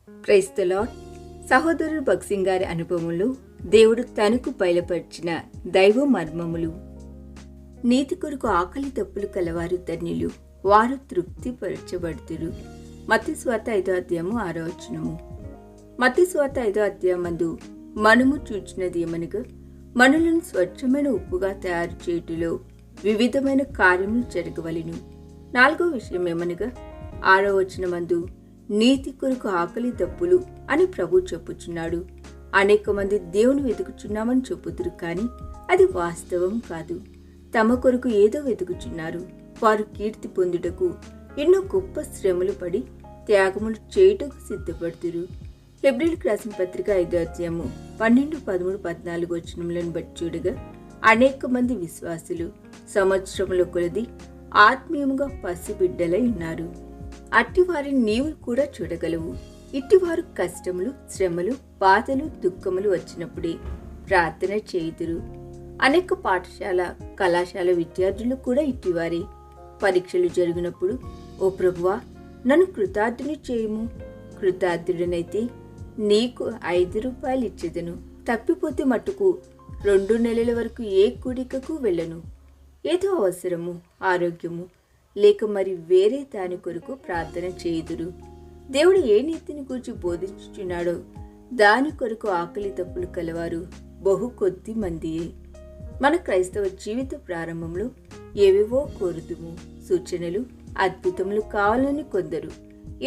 Praise the lord. సహోదరుడు భక్సింగ్ గారి అనుభవంలో దేవుడు తనకు బయలుపరిచిన దైవ మర్మములు. నీతి కొరకు ఆకలి తప్పులు కలవారు ధన్యులు, వారు తృప్తిపరచబడుతురు. మత్తయి సువార్త 5:6. మత్తయి సువార్త 5 మనము చూచినది ఏమనగా, మనలను స్వచ్ఛమైన ఉప్పుగా తయారు చేయుటలో వివిధమైన కార్యములు జరగవలెను. 4వ విషయం ఏమనగా, 6వ నీతి కొరకు ఆకలి తప్పులు అని ప్రభు చెప్పుచున్నాడు. అనేక మంది దేవుని వెతుకుచున్నామని చెప్పుదురు, కానీ అది వాస్తవం కాదు. తమ కొరకు ఏదో వెతుకుచున్నారు. వారు కీర్తి పొందుటకు ఎన్నో గొప్ప శ్రమలు పడి త్యాగములు చేయుటకు సిద్ధపడుతురు. హెబ్రీయులకు రాసిన పత్రిక 5 12, 13, 14 బట్టి చూడగా, అనేక మంది విశ్వాసులు సంవత్సరముల కొలది ఆత్మీయముగా పసిబిడ్డలై ఉన్నారు. అట్టివారిని నీవు కూడా చూడగలవు. ఇట్టివారు కష్టములు, శ్రమలు, బాధలు, దుఃఖములు వచ్చినప్పుడే ప్రార్థన చేయుదురు. అనేక పాఠశాల, కళాశాల విద్యార్థులు కూడా ఇట్టివారే. పరీక్షలు జరిగినప్పుడు, ఓ ప్రభువా, నన్ను కృతార్థుని చేయుము. కృతార్థుడనైతే నీకు 5 రూపాయలు ఇచ్చేదను. తప్పిపోతే మట్టుకు 2 నెలల వరకు ఏ కూడికకు వెళ్ళను. ఏదో అవసరము, ఆరోగ్యము లేక మరి వేరే దాని కొరకు ప్రార్థన చేయుదురు. దేవుడు ఏ నీతిని గురించి బోధించుచున్నాడో దాని కొరకు ఆకలి తప్పులు కలవారు బహు కొద్ది మందియే. మన క్రైస్తవ జీవిత ప్రారంభంలో ఏవేవో కోరుదుము. సూచనలు, అద్భుతములు కావాలని కొందరు.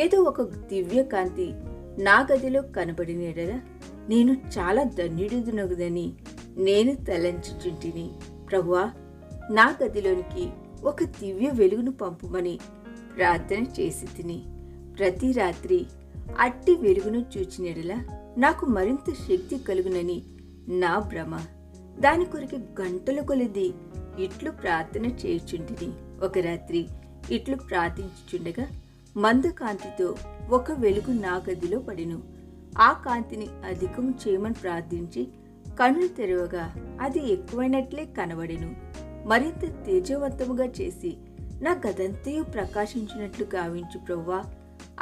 ఏదో ఒక దివ్య కాంతి నా గదిలో కనబడిన ఎడల నేను చాలా ధన్యుడినగుదని నేను తలంచుచుంటిని. ప్రభువా, నా గదిలోనికి ఒక దివ్య వెలుగును పంపుమని ప్రార్థన చేసి తిని, ప్రతి రాత్రి అట్టి వెలుగును చూచినెడల నాకు మరింత శక్తి కలుగునని నా భ్రమ. దాని కొరకు గంటల కొలది ఇట్లు ప్రార్థన చేయుచుంటిని. ఒక రాత్రి ఇట్లు ప్రార్థించుచుండగా మందకాంతితో ఒక వెలుగు నా గదిలో పడెను. ఆ కాంతిని అధికం చేయమని ప్రార్థించి కన్నులు తెరవగా అది ఎక్కువైనట్లే కనబడెను. మరింత తేజవంతముగా చేసి నా గదంతయు ప్రకాశించినట్లు గావించు ప్రభువా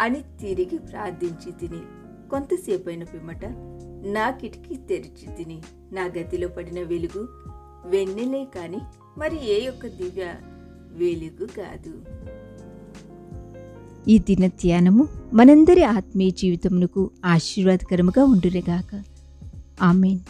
అని తిరిగి ప్రార్థించి తిని, కొంతసేపైన పిమ్మట నా కిటికీ తెరిచి తిని, నా గదిలో పడిన వెలుగు వెన్నెలే కాని మరి ఏ యొక్క దివ్య వెలుగు కాదు. ఈ దిన ధ్యానము మనందరి ఆత్మీయ జీవితమునకు ఆశీర్వాదకరముగా ఉండునుగాక. ఆమేన్.